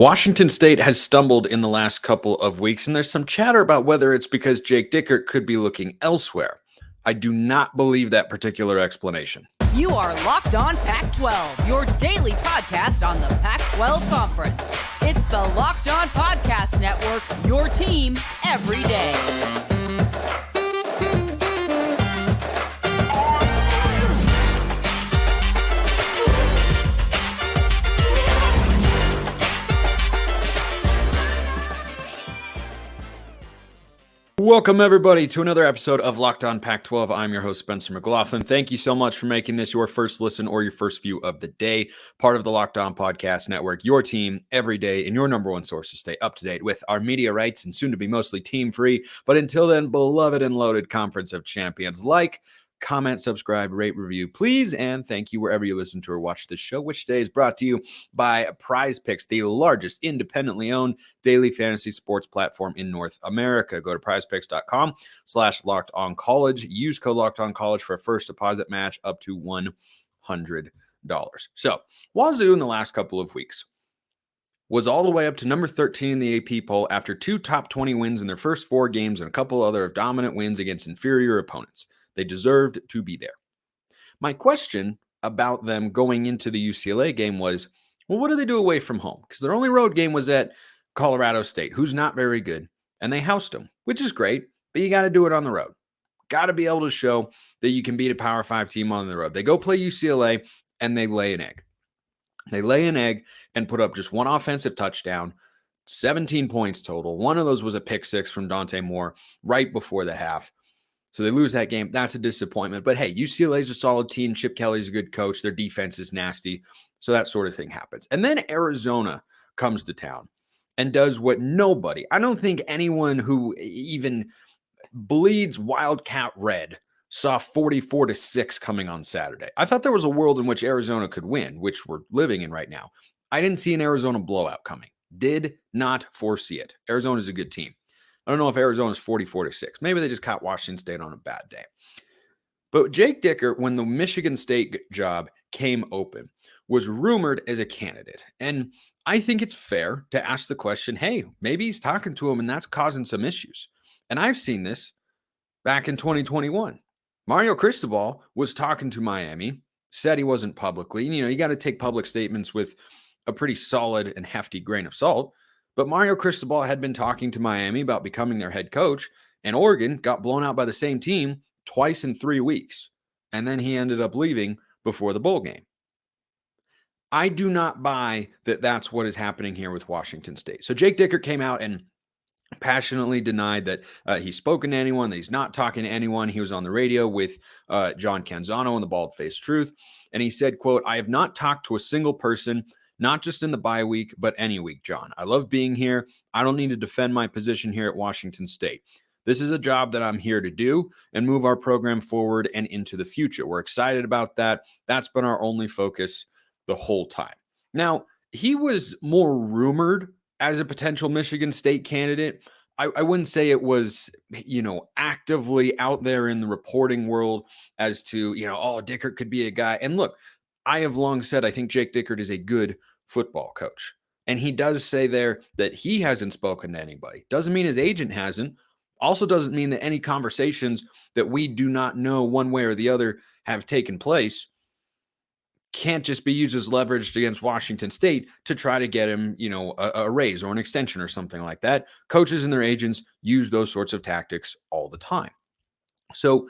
Washington State has stumbled in the last couple of weeks, and there's some chatter about whether it's because Jake Dickert could be looking elsewhere. I do not believe that particular explanation. You are Locked On Pac-12, your daily podcast on the Pac-12 Conference. It's the Locked On Podcast Network, your team every day. Welcome, everybody, to another episode of Locked On Pac-12. I'm your host, Spencer McLaughlin. Thank you so much for making this your first listen or your first view of the day. Part of the Locked On Podcast Network, your team every day, and your number one source to stay up to date with our media rights and soon to be mostly team-free. But until then, beloved and loaded Conference of Champions. Like, comment, subscribe, rate, review, please, and thank you wherever you listen to or watch this show, which today is brought to you by Prize Picks, the largest independently owned daily fantasy sports platform in North America. Go to prizepicks.com/lockedoncollege. Use code lockedoncollege for a first deposit match up to $100. So, Wazoo in the last couple of weeks was all the way up to number 13 in the AP poll after two top 20 wins in their first four games and a couple other dominant wins against inferior opponents. They deserved to be there. My question about them going into the UCLA game was, well, what do they do away from home? Because their only road game was at Colorado State, who's not very good, and they housed them, which is great, but you got to do it on the road. Got to be able to show that you can beat a Power 5 team on the road. They go play UCLA, and they lay an egg. They lay an egg and put up just one offensive touchdown, 17 points total. One of those was a pick six from Dante Moore right before the half. So they lose that game. That's a disappointment. But hey, UCLA is a solid team. Chip Kelly's a good coach. Their defense is nasty. So that sort of thing happens. And then Arizona comes to town and does what nobody, I don't think anyone who even bleeds Wildcat red saw 44-6 coming on Saturday. I thought there was a world in which Arizona could win, which we're living in right now. I didn't see an Arizona blowout coming. Did not foresee it. Arizona's a good team. I don't know if Arizona's 44-6. Maybe they just caught Washington State on a bad day. But Jake Dickert, when the Michigan State job came open, was rumored as a candidate. And I think it's fair to ask the question, hey, maybe he's talking to him and that's causing some issues. And I've seen this back in 2021. Mario Cristobal was talking to Miami, said he wasn't publicly. You got to take public statements with a pretty solid and hefty grain of salt. But Mario Cristobal had been talking to Miami about becoming their head coach, and Oregon got blown out by the same team twice in 3 weeks. And then he ended up leaving before the bowl game. I do not buy that that's what is happening here with Washington State. So Jake Dickert came out and passionately denied that he's spoken to anyone, that he's not talking to anyone. He was on the radio with John Canzano on the Bald Faced Truth. And he said, quote, "I have not talked to a single person, not just in the bye week, but any week, John. I love being here. I don't need to defend my position here at Washington State. This is a job that I'm here to do and move our program forward and into the future. We're excited about that. That's been our only focus the whole time." Now, he was more rumored as a potential Michigan State candidate. I wouldn't say it was, actively out there in the reporting world as to, Dickert could be a guy. And look, I have long said I think Jake Dickert is a good football coach. And he does say there that he hasn't spoken to anybody. Doesn't mean his agent hasn't. Also doesn't mean that any conversations that we do not know one way or the other have taken place can't just be used as leverage against Washington State to try to get him, a raise or an extension or something like that. Coaches and their agents use those sorts of tactics all the time. So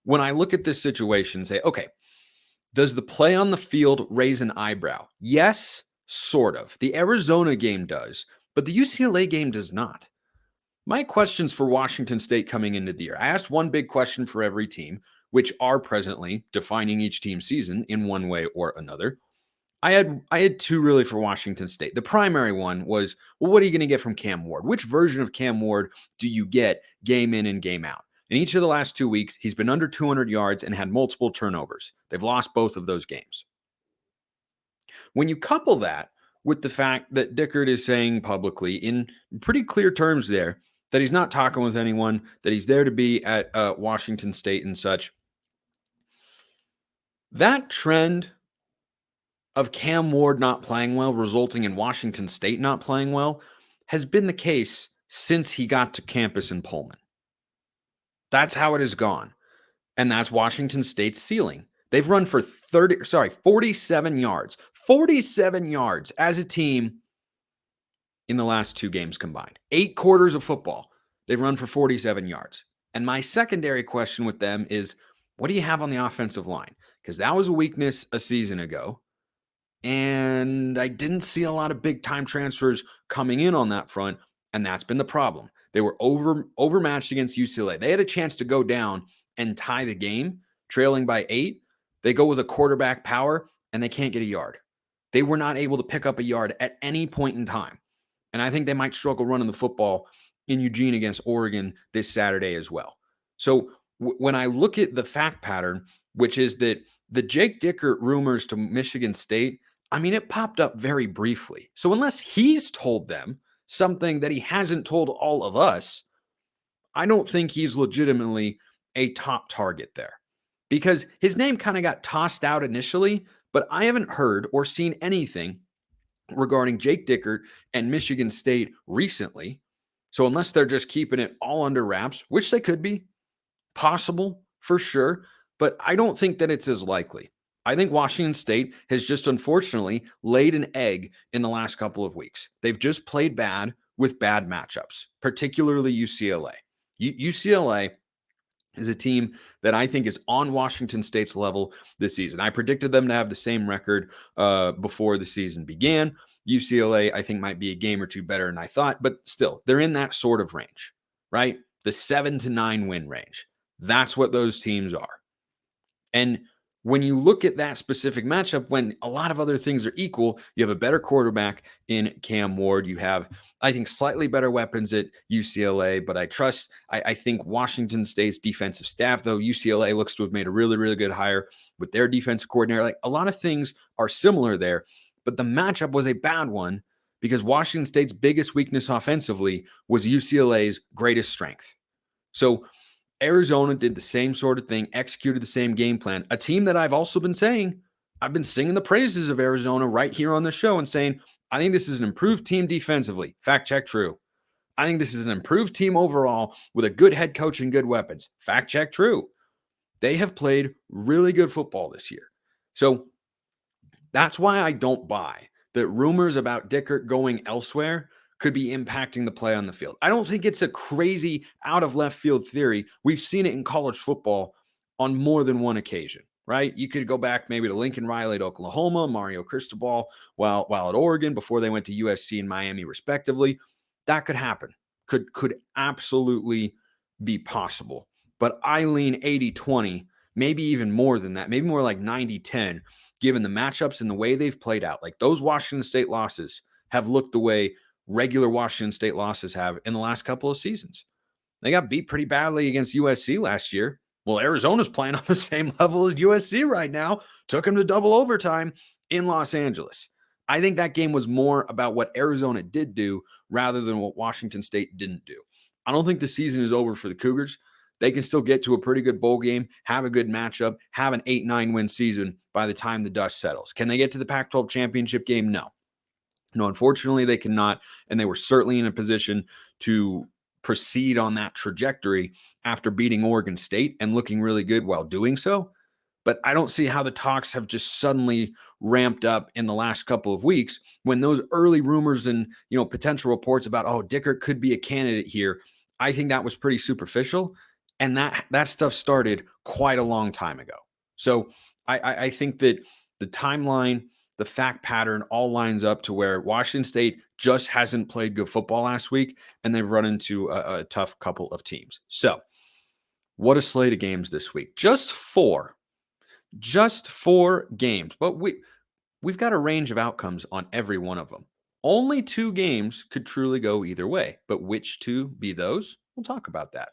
when I look at this situation and say, okay, does the play on the field raise an eyebrow? Yes, sort of. The Arizona game does, but the UCLA game does not. My questions for Washington State coming into the year. I asked one big question for every team, which are presently defining each team's season in one way or another. I had two really for Washington State. The primary one was, well, what are you going to get from Cam Ward? Which version of Cam Ward do you get game in and game out? In each of the last 2 weeks, he's been under 200 yards and had multiple turnovers. They've lost both of those games. When you couple that with the fact that Dickert is saying publicly in pretty clear terms there that he's not talking with anyone, that he's there to be at Washington State and such, that trend of Cam Ward not playing well, resulting in Washington State not playing well, has been the case since he got to campus in Pullman. That's how it has gone. And that's Washington State's ceiling. They've run for 47 yards. 47 yards as a team in the last 2 games combined. 8 quarters of football. They've run for 47 yards. And my secondary question with them is, what do you have on the offensive line? Because that was a weakness a season ago. And I didn't see a lot of big-time transfers coming in on that front, and that's been the problem. They were overmatched against UCLA. They had a chance to go down and tie the game, trailing by 8. They go with a quarterback power, and they can't get a yard. They were not able to pick up a yard at any point in time. And I think they might struggle running the football in Eugene against Oregon this Saturday as well. So when I look at the fact pattern, which is that the Jake Dickert rumors to Michigan State, I mean, it popped up very briefly. So unless he's told them something that he hasn't told all of us, I don't think he's legitimately a top target there, because his name kind of got tossed out initially, but I haven't heard or seen anything regarding Jake Dickert and Michigan State recently. So unless they're just keeping it all under wraps, which they could be, possible for sure, but I don't think that it's as likely. I think Washington State has just unfortunately laid an egg in the last couple of weeks. They've just played bad with bad matchups, particularly UCLA. UCLA is a team that I think is on Washington State's level this season. I predicted them to have the same record before the season began. UCLA, I think, might be a game or two better than I thought, but still, they're in that sort of range, right? The 7 to 9 win range. That's what those teams are. And when you look at that specific matchup, when a lot of other things are equal, you have a better quarterback in Cam Ward. You have, I think, slightly better weapons at UCLA, but I think Washington State's defensive staff, though UCLA looks to have made a really, really good hire with their defensive coordinator. Like, a lot of things are similar there, but the matchup was a bad one because Washington State's biggest weakness offensively was UCLA's greatest strength. So Arizona did the same sort of thing, executed the same game plan. A team that I've also been saying, I've been singing the praises of Arizona right here on the show and saying, I think this is an improved team defensively. Fact check, true. I think this is an improved team overall with a good head coach and good weapons. Fact check, true. They have played really good football this year. So that's why I don't buy that rumors about Dickert going elsewhere could be impacting the play on the field. I don't think it's a crazy out of left field theory. We've seen it in college football on more than one occasion, right? You could go back maybe to Lincoln Riley at Oklahoma, Mario Cristobal while at Oregon before they went to USC and Miami respectively. That could happen. Could absolutely be possible. But I lean 80-20, maybe even more than that, maybe more like 90-10, given the matchups and the way they've played out. Like, those Washington State losses have looked the way regular Washington State losses have in the last couple of seasons. They got beat pretty badly against USC last year. Well, Arizona's playing on the same level as USC right now. Took them to double overtime in Los Angeles. I think that game was more about what Arizona did do rather than what Washington State didn't do. I don't think the season is over for the Cougars. They can still get to a pretty good bowl game, have a good matchup, have an 8-9 win season by the time the dust settles. Can they get to the Pac-12 championship game? No. No, unfortunately, they cannot, and they were certainly in a position to proceed on that trajectory after beating Oregon State and looking really good while doing so. But I don't see how the talks have just suddenly ramped up in the last couple of weeks when those early rumors and, potential reports about, Dickert could be a candidate here. I think that was pretty superficial, and that stuff started quite a long time ago. So I think that the timeline, the fact pattern all lines up to where Washington State just hasn't played good football last week, and they've run into a tough couple of teams. So what a slate of games this week. Just four games, but we've got a range of outcomes on every one of them. Only 2 games could truly go either way, but which 2 be those? We'll talk about that.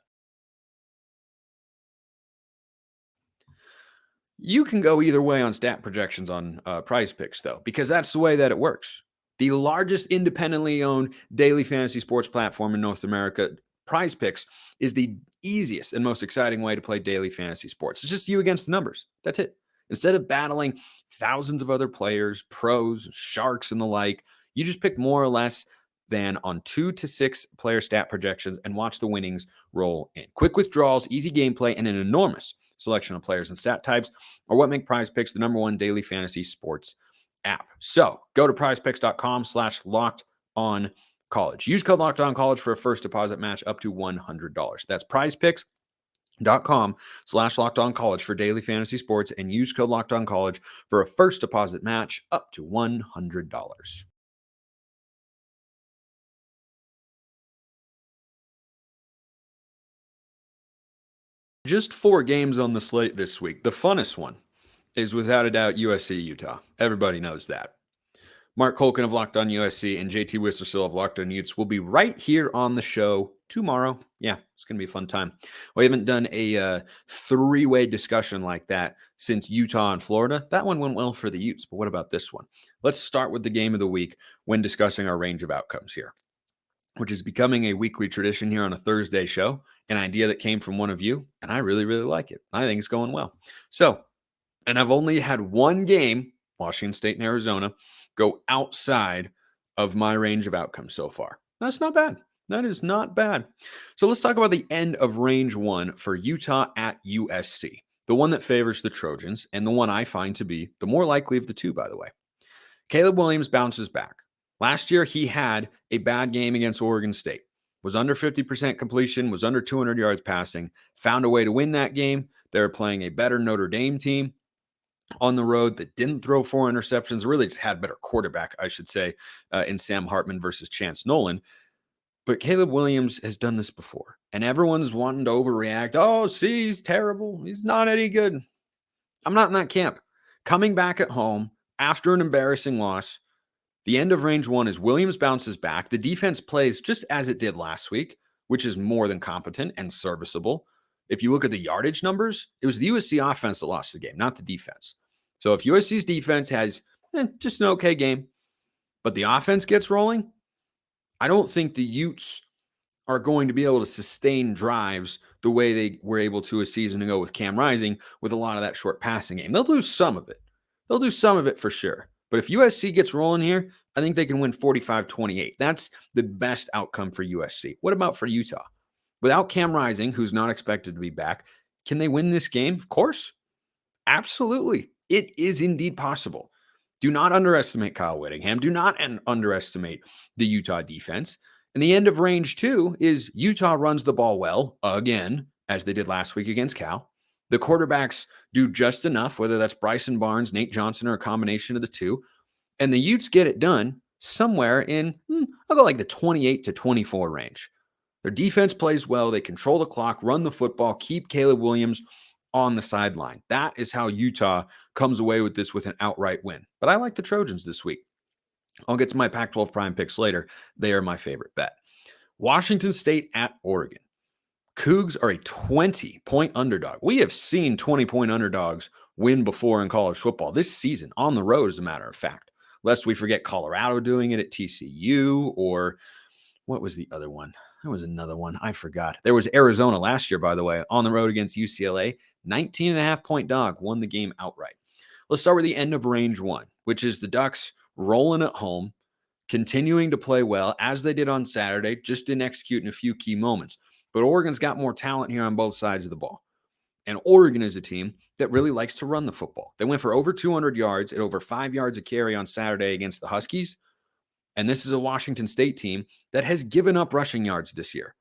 You can go either way on stat projections on Prize Picks, though, because that's the way that it works. The largest independently owned daily fantasy sports platform in North America, Prize Picks, is the easiest and most exciting way to play daily fantasy sports. It's just you against the numbers. That's it. Instead of battling thousands of other players, pros, sharks, and the like, you just pick more or less than on 2 to 6 player stat projections and watch the winnings roll in. Quick withdrawals, easy gameplay, and an enormous selection of players and stat types are what make Prize Picks the #1 daily fantasy sports app. So go to prizepicks.com/lockedoncollege. Use code LockedOnCollege for a first deposit match up to $100. That's prizepicks.com/lockedoncollege for daily fantasy sports, and use code LockedOnCollege for a first deposit match up to $100. Just 4 games on the slate this week. The funnest one is without a doubt USC Utah. Everybody knows that. Mark Colkin of Locked On USC and JT Wissersill of Locked On Utes will be right here on the show tomorrow. Yeah, it's going to be a fun time. We haven't done a 3-way discussion like that since Utah and Florida. That one went well for the Utes, but what about this one? Let's start with the game of the week when discussing our range of outcomes here, which is becoming a weekly tradition here on a Thursday show, an idea that came from one of you, and I really, really like it. I think it's going well. So, and I've only had one game, Washington State and Arizona, go outside of my range of outcomes so far. That's not bad. That is not bad. So let's talk about the end of range 1 for Utah at USC, the one that favors the Trojans, and the one I find to be the more likely of the two, by the way. Caleb Williams bounces back. Last year, he had a bad game against Oregon State, was under 50% completion, was under 200 yards passing, found a way to win that game. They were playing a better Notre Dame team on the road that didn't throw 4 interceptions, really just had better quarterback, I should say, in Sam Hartman versus Chance Nolan. But Caleb Williams has done this before, and everyone's wanting to overreact. Oh, see, he's terrible. He's not any good. I'm not in that camp. Coming back at home after an embarrassing loss, the end of range 1 is Williams bounces back. The defense plays just as it did last week, which is more than competent and serviceable. If you look at the yardage numbers, it was the USC offense that lost the game, not the defense. So if USC's defense has just an okay game, but the offense gets rolling, I don't think the Utes are going to be able to sustain drives the way they were able to a season ago with Cam Rising with a lot of that short passing game. They'll lose some of it. They'll do some of it for sure. But if USC gets rolling here, I think they can win 45-28. That's the best outcome for USC. What about for Utah? Without Cam Rising, who's not expected to be back, can they win this game? Of course. Absolutely. It is indeed possible. Do not underestimate Kyle Whittingham. Do not underestimate the Utah defense. And the end of range 2 is Utah runs the ball well, again, as they did last week against Cal. The quarterbacks do just enough, whether that's Bryson Barnes, Nate Johnson, or a combination of the two. And the Utes get it done somewhere in, I'll go like the 28 to 24 range. Their defense plays well. They control the clock, run the football, keep Caleb Williams on the sideline. That is how Utah comes away with this with an outright win. But I like the Trojans this week. I'll get to my Pac-12 prime picks later. They are my favorite bet. Washington State at Oregon. Cougs are a 20-point underdog. We have seen 20-point underdogs win before in college football this season, on the road, as a matter of fact. Lest we forget Colorado doing it at TCU, or what was the other one? There was another one. I forgot. There was Arizona last year, by the way, on the road against UCLA. 19.5-point dog, won the game outright. Let's start with the end of range 1, which is the Ducks rolling at home, continuing to play well, as they did on Saturday, just didn't execute in a few key moments. But Oregon's got more talent here on both sides of the ball. And Oregon is a team that really likes to run the football. They went for over 200 yards at over 5 yards a carry on Saturday against the Huskies. And this is a Washington State team that has given up rushing yards this year.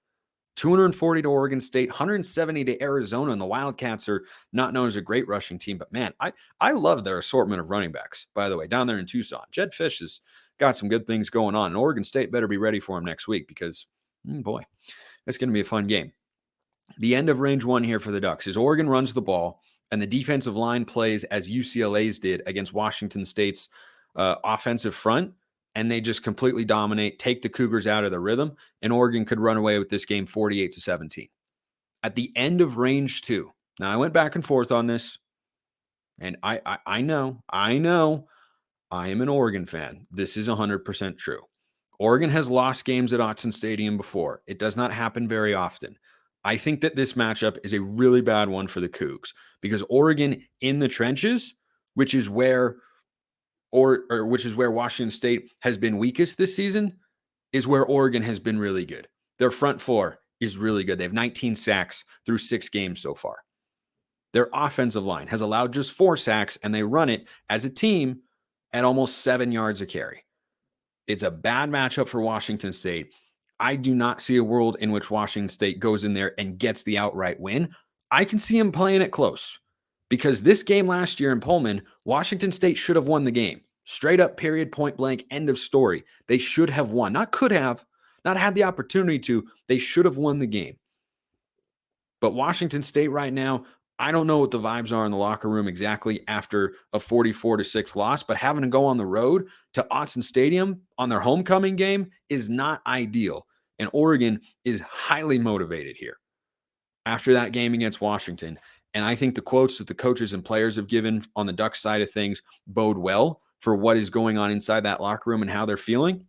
240 to Oregon State, 170 to Arizona, and the Wildcats are not known as a great rushing team. But man, I love their assortment of running backs, by the way, down there in Tucson. Jed Fish has got some good things going on. And Oregon State better be ready for him next week because, boy, it's going to be a fun game. The end of range 1 here for the Ducks is Oregon runs the ball, and the defensive line plays as UCLA's did against Washington State's offensive front, and they just completely dominate, take the Cougars out of the rhythm, and Oregon could run away with this game 48-17. At the end of range 2, now I went back and forth on this, and I know, I am an Oregon fan. This is 100% true. Oregon has lost games at Autzen Stadium before. It does not happen very often. I think that this matchup is a really bad one for the Cougs because Oregon in the trenches which is where which is where Washington State has been weakest this season, is where Oregon has been really good. Their front four is really good. They have 19 sacks through 6 games so far. Their offensive line has allowed just 4 sacks, and they run it as a team at almost 7 yards a carry. It's a bad matchup for Washington State. I do not see a world in which Washington State goes in there and gets the outright win. I can see them playing it close because this game last year in Pullman, Washington State should have won the game. Straight up, period, point blank, end of story. They should have won. Not could have, not had the opportunity to. They should have won the game. But Washington State right now, I don't know what the vibes are in the locker room exactly after a 44-6 loss, but having to go on the road to Autzen Stadium on their homecoming game is not ideal. And Oregon is highly motivated here after that game against Washington. And I think the quotes that the coaches and players have given on the Ducks side of things bode well for what is going on inside that locker room and how they're feeling.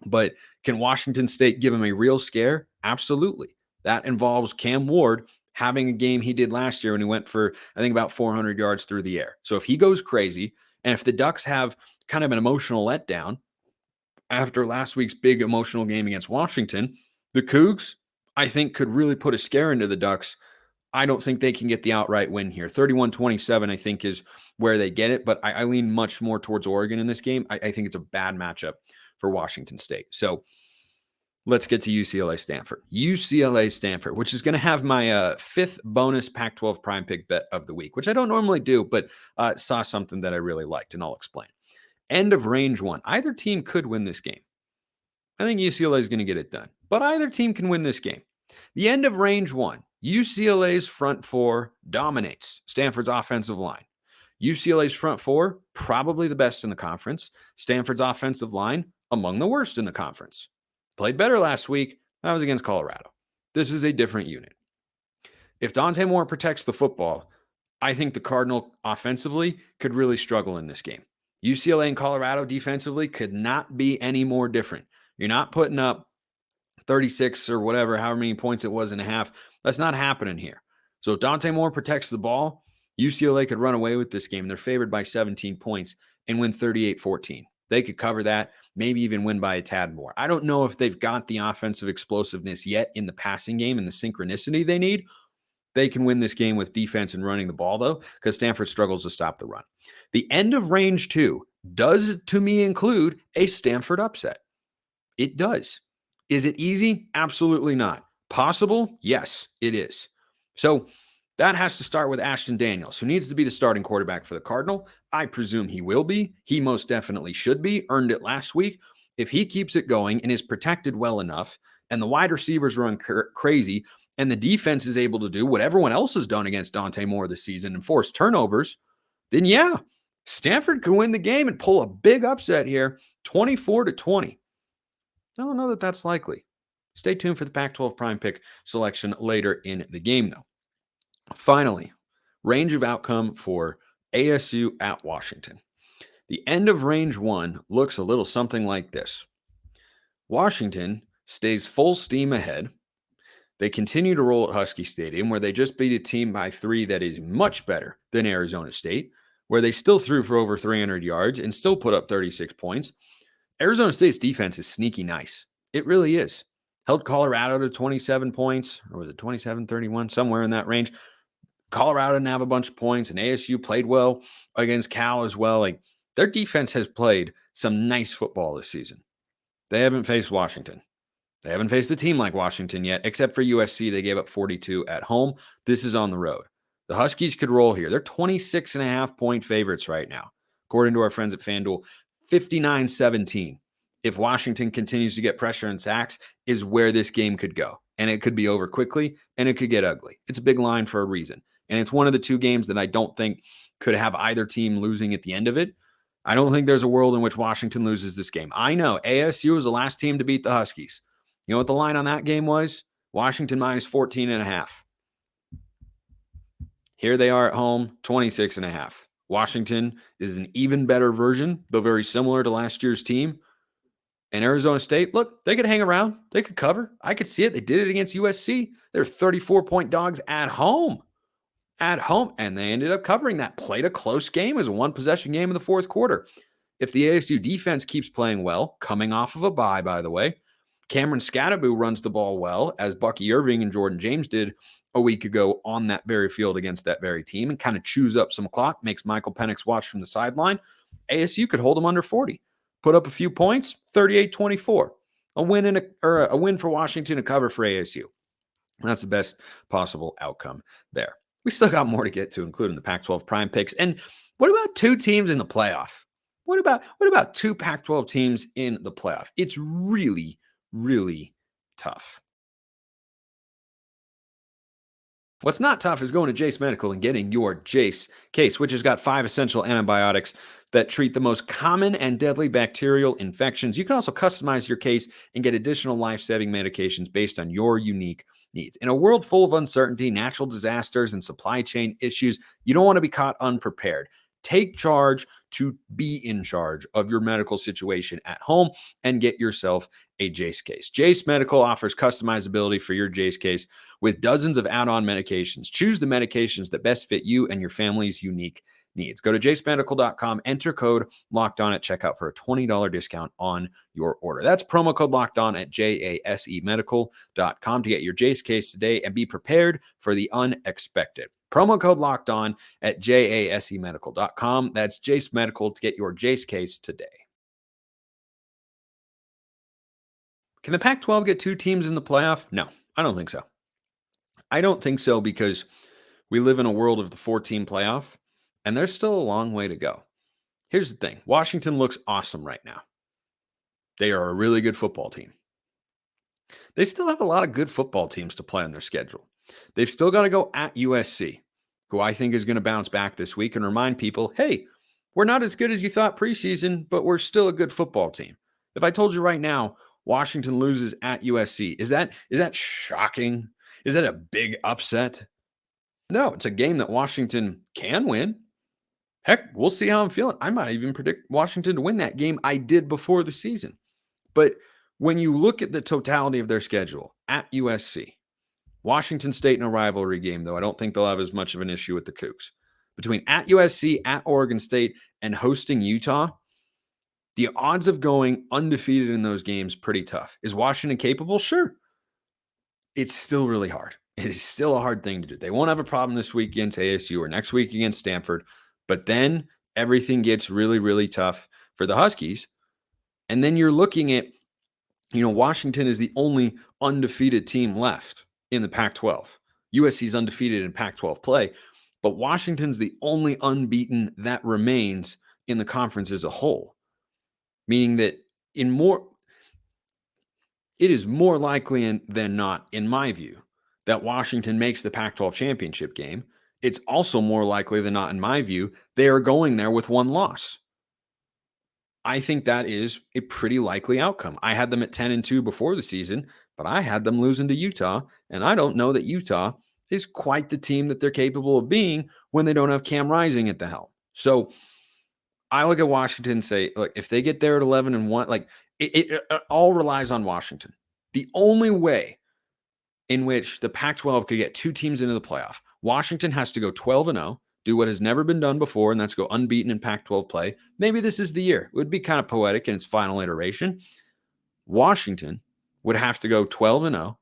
But can Washington State give them a real scare? Absolutely. That involves Cam Ward having a game he did last year when he went for, I think, about 400 yards through the air. So if he goes crazy, and if the Ducks have kind of an emotional letdown after last week's big emotional game against Washington, the Cougs, I think, could really put a scare into the Ducks. I don't think they can get the outright win here. 31-27, I think, is where they get it, but I lean much more towards Oregon in this game. I think it's a bad matchup for Washington State. So let's get to UCLA-Stanford. UCLA-Stanford, which is going to have my 5th bonus Pac-12 prime pick bet of the week, which I don't normally do, but saw something that I really liked, and I'll explain. End of range 1. Either team could win this game. I think UCLA is going to get it done, but either team can win this game. The end of range 1. UCLA's front 4 dominates Stanford's offensive line. UCLA's front 4, probably the best in the conference. Stanford's offensive line, among the worst in the conference. Played better last week. That was against Colorado. This is a different unit. If Dante Moore protects the football, I think the Cardinal offensively could really struggle in this game. UCLA and Colorado defensively could not be any more different. You're not putting up 36 or whatever, however many points it was in a half. That's not happening here. So if Dante Moore protects the ball, UCLA could run away with this game. They're favored by 17 points and win 38-14. They could cover that, maybe even win by a tad more. I don't know if they've got the offensive explosiveness yet in the passing game and the synchronicity they need. They can win this game with defense and running the ball, though, because Stanford struggles to stop the run. The end of range 2 does, to me, include a Stanford upset. It does. Is it easy? Absolutely not. Possible? Yes, it is. So that has to start with Ashton Daniels, who needs to be the starting quarterback for the Cardinal. I presume he will be. He most definitely should be. Earned it last week. If he keeps it going and is protected well enough, and the wide receivers run crazy, and the defense is able to do what everyone else has done against Dante Moore this season and force turnovers, then yeah, Stanford could win the game and pull a big upset here, 24-20. I don't know that that's likely. Stay tuned for the Pac-12 prime pick selection later in the game, though. Finally, range of outcome for ASU at Washington. The end of range 1 looks a little something like this. Washington stays full steam ahead. They continue to roll at Husky Stadium, where they just beat a team by 3 that is much better than Arizona State, where they still threw for over 300 yards and still put up 36 points. Arizona State's defense is sneaky nice. It really is. Held Colorado to 27 points, or was it 27-31, somewhere in that range. Colorado didn't have a bunch of points, and ASU played well against Cal as well. Like, their defense has played some nice football this season. They haven't faced Washington. They haven't faced a team like Washington yet, except for USC. They gave up 42 at home. This is on the road. The Huskies could roll here. They're 26.5-point favorites right now, according to our friends at FanDuel. 59-17. If Washington continues to get pressure and sacks, is where this game could go. And it could be over quickly, and it could get ugly. It's a big line for a reason. And it's one of the 2 games that I don't think could have either team losing at the end of it. I don't think there's a world in which Washington loses this game. I know ASU was the last team to beat the Huskies. You know what the line on that game was? Washington minus 14.5. Here they are at home, 26.5. Washington is an even better version, though very similar to last year's team. And Arizona State, look, they could hang around. They could cover. I could see it. They did it against USC. They're 34-point dogs at home. at home, and they ended up covering that. Played a close game as a one-possession game in the fourth quarter. If the ASU defense keeps playing well, coming off of a bye, by the way, Cameron Scatterbu runs the ball well, as Bucky Irving and Jordan James did a week ago on that very field against that very team, and kind of chews up some clock, makes Michael Penix watch from the sideline. ASU could hold them under 40, put up a few points, 38-24. A win for Washington, a cover for ASU. And that's the best possible outcome there. We still got more to get to, including the Pac-12 prime picks. And what about two teams in the playoff? What about two Pac-12 teams in the playoff? It's really, really tough. What's not tough is going to Jace Medical and getting your Jace case, which has got 5 essential antibiotics that treat the most common and deadly bacterial infections. You can also customize your case and get additional life-saving medications based on your unique needs. In a world full of uncertainty, natural disasters, and supply chain issues, you don't want to be caught unprepared. Take charge to be in charge of your medical situation at home and get yourself a Jace case. Jace Medical offers customizability for your Jace case with dozens of add-on medications. Choose the medications that best fit you and your family's unique needs. Go to jacemedical.com, enter code LOCKEDON at checkout for a $20 discount on your order. That's promo code LOCKEDON at jasemedical.com to get your Jace case today and be prepared for the unexpected. Promo code Locked On at jasemedical.com. That's Jace Medical to get your Jace case today. Can the Pac-12 get two teams in the playoff? No, I don't think so. I don't think so because we live in a world of the 4-team playoff, and there's still a long way to go. Here's the thing. Washington looks awesome right now. They are a really good football team. They still have a lot of good football teams to play on their schedule. They've still got to go at USC, who I think is going to bounce back this week and remind people, hey, we're not as good as you thought preseason, but we're still a good football team. If I told you right now, Washington loses at USC, is that shocking? Is that a big upset? No, it's a game that Washington can win. Heck, we'll see how I'm feeling. I might even predict Washington to win that game. I did before the season. But when you look at the totality of their schedule at USC, Washington State in a rivalry game, though, I don't think they'll have as much of an issue with the Cougs. Between at USC, at Oregon State, and hosting Utah, the odds of going undefeated in those games pretty tough. Is Washington capable? Sure. It's still really hard. It is still a hard thing to do. They won't have a problem this week against ASU or next week against Stanford, but then everything gets really, really tough for the Huskies. And then you're looking at, Washington is the only undefeated team left in the Pac-12. USC's undefeated in Pac-12 play, but Washington's the only unbeaten that remains in the conference as a whole, meaning that it is more likely than not, in my view, that Washington makes the Pac-12 championship game. It's also more likely than not, in my view, they are going there with one loss. I think that is a pretty likely outcome. I had them at 10-2 before the season, but I had them losing to Utah, and I don't know that Utah is quite the team that they're capable of being when they don't have Cam Rising at the helm. So I look at Washington and say, look, if they get there at 11-1, it all relies on Washington. The only way in which the Pac-12 could get two teams into the playoff, Washington has to go 12-0, do what has never been done before, and that's go unbeaten in Pac-12 play. Maybe this is the year. It would be kind of poetic in its final iteration. Washington would have to go 12-0,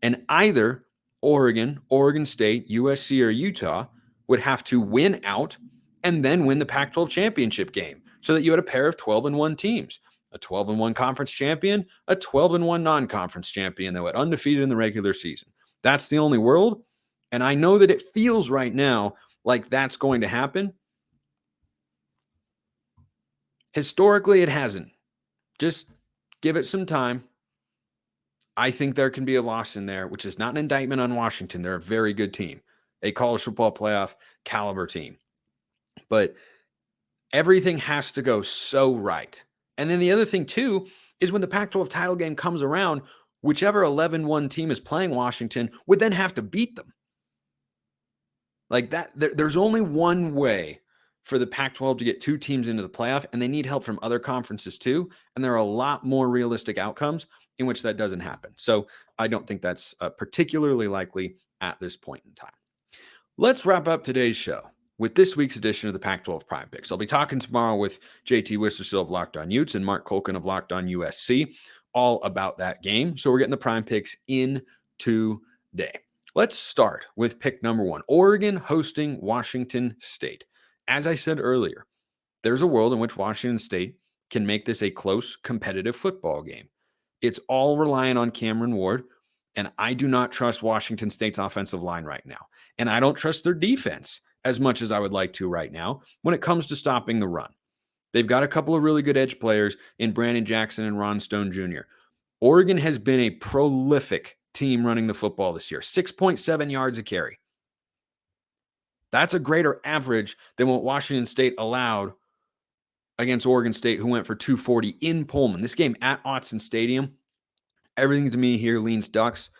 and either Oregon, Oregon State, USC, or Utah would have to win out and then win the Pac-12 championship game so that you had a pair of 12-1 teams, a 12-1 conference champion, a 12-1 non-conference champion that went undefeated in the regular season. That's the only world, and I know that it feels right now like that's going to happen. Historically, it hasn't. Just give it some time. I think there can be a loss in there, which is not an indictment on Washington. They're a very good team, a college football playoff caliber team. But everything has to go so right. And then the other thing, too, is when the Pac-12 title game comes around, whichever 11-1 team is playing Washington would then have to beat them. Like that, there's only one way for the Pac-12 to get two teams into the playoff, and they need help from other conferences too. And there are a lot more realistic outcomes in which that doesn't happen. So I don't think that's particularly likely at this point in time. Let's wrap up today's show with this week's edition of the Pac-12 Prime Picks. I'll be talking tomorrow with JT Wistersill of Locked On Utes and Mark Colkin of Locked On USC all about that game. So we're getting the Prime Picks in today. Let's start with pick number 1, Oregon hosting Washington State. As I said earlier, there's a world in which Washington State can make this a close, competitive football game. It's all relying on Cameron Ward, and I do not trust Washington State's offensive line right now. And I don't trust their defense as much as I would like to right now when it comes to stopping the run. They've got a couple of really good edge players in Brandon Jackson and Ron Stone Jr. Oregon has been a prolific team running the football this year, 6.7 yards a carry. That's a greater average than what Washington State allowed against Oregon State, who went for 240 in Pullman. This game at Autzen Stadium, everything to me here leans Ducks.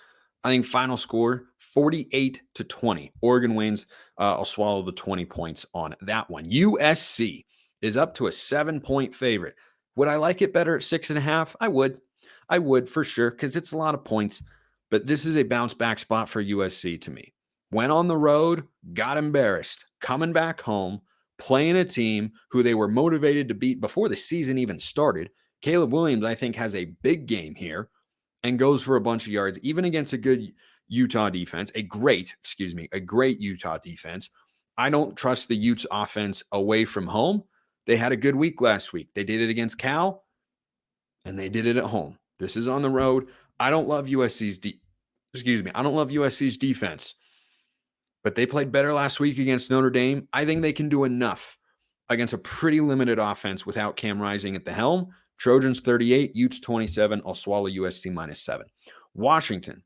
I think final score 48-20. Oregon wins. I'll swallow the 20 points on that one. USC is up to a 7-point favorite. Would I like it better at 6.5? I would for sure, because it's a lot of points. But this is a bounce back spot for USC to me. Went on the road, got embarrassed, coming back home, playing a team who they were motivated to beat before the season even started. Caleb Williams, I think, has a big game here and goes for a bunch of yards, even against a good Utah defense, a great Utah defense. I don't trust the Utes offense away from home. They had a good week last week. They did it against Cal, and they did it at home. This is on the road. I don't love USC's defense, but they played better last week against Notre Dame. I think they can do enough against a pretty limited offense without Cam Rising at the helm. Trojans 38, Utes 27. I'll swallow USC -7. Washington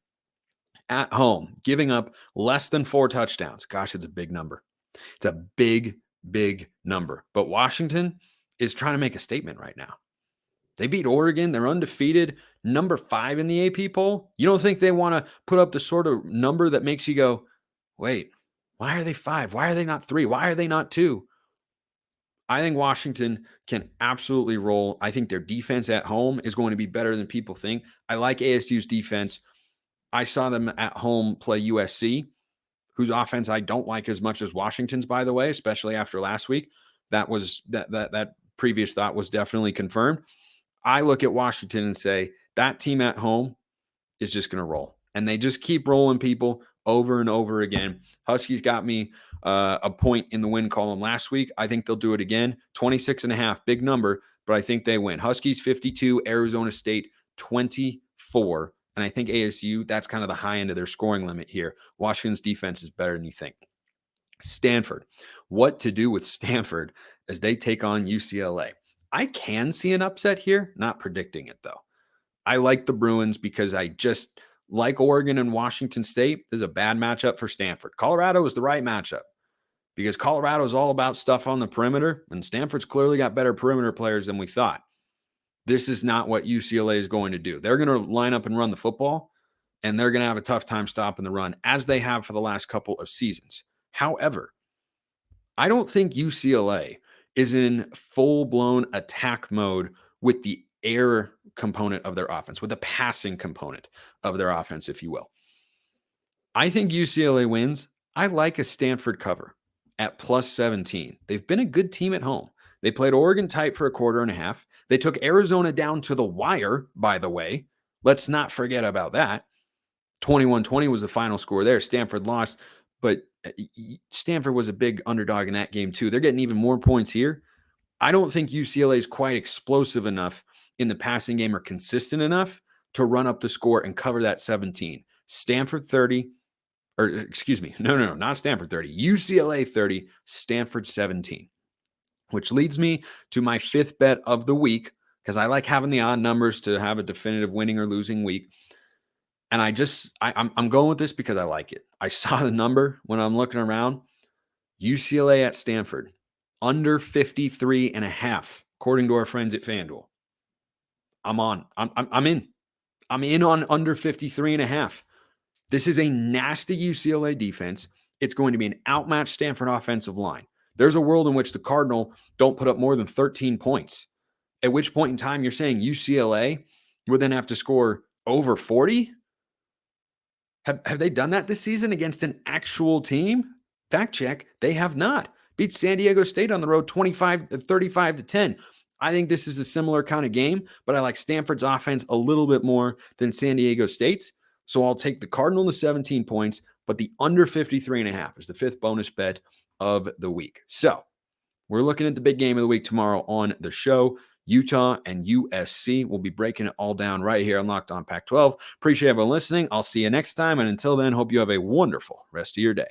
at home, giving up less than 4 touchdowns. Gosh, it's a big number. It's a big, big number. But Washington is trying to make a statement right now. They beat Oregon. They're undefeated, number 5 in the AP poll. You don't think they want to put up the sort of number that makes you go, wait, why are they 5? Why are they not 3? Why are they not 2? I think Washington can absolutely roll. I think their defense at home is going to be better than people think. I like ASU's defense. I saw them at home play USC, whose offense I don't like as much as Washington's, by the way, especially after last week. That previous thought was definitely confirmed. I look at Washington and say that team at home is just going to roll. And they just keep rolling people over and over again. Huskies got me a point in the win column last week. I think they'll do it again. 26.5, big number, but I think they win. Huskies 52, Arizona State 24. And I think ASU, that's kind of the high end of their scoring limit here. Washington's defense is better than you think. Stanford. What to do with Stanford as they take on UCLA? I can see an upset here, not predicting it though. I like the Bruins because I just like Oregon and Washington State. This is a bad matchup for Stanford. Colorado is the right matchup because Colorado is all about stuff on the perimeter, and Stanford's clearly got better perimeter players than we thought. This is not what UCLA is going to do. They're going to line up and run the football, and they're going to have a tough time stopping the run, as they have for the last couple of seasons. However, I don't think UCLA is in full-blown attack mode with the air component of their offense, with the passing component of their offense, if you will. I think UCLA wins. I like a Stanford cover at +17. They've been a good team at home. They played Oregon tight for a quarter and a half. They took Arizona down to the wire, by the way. Let's not forget about that. 21-20 was the final score there. Stanford lost, but Stanford was a big underdog in that game too. They're getting even more points here. I don't think UCLA is quite explosive enough in the passing game or consistent enough to run up the score and cover that 17. Stanford 30, or excuse me, no, not Stanford 30. UCLA 30, Stanford 17. Which leads me to my 5th bet of the week, because I like having the odd numbers to have a definitive winning or losing week. And I'm going with this because I like it. I saw the number when I'm looking around. UCLA at Stanford, under 53.5, according to our friends at FanDuel. I'm in. I'm in on under 53.5. This is a nasty UCLA defense. It's going to be an outmatched Stanford offensive line. There's a world in which the Cardinal don't put up more than 13 points, at which point in time you're saying UCLA would then have to score over 40? Have they done that this season against an actual team? Fact check, they have not. Beat San Diego State on the road 35-10. I think this is a similar kind of game, but I like Stanford's offense a little bit more than San Diego State's. So I'll take the Cardinal to 17 points, but the under 53.5 is the fifth bonus bet of the week. So we're looking at the big game of the week tomorrow on the show. Utah and USC. We'll be breaking it all down right here on Locked On Pac-12. Appreciate everyone listening. I'll see you next time. And until then, hope you have a wonderful rest of your day.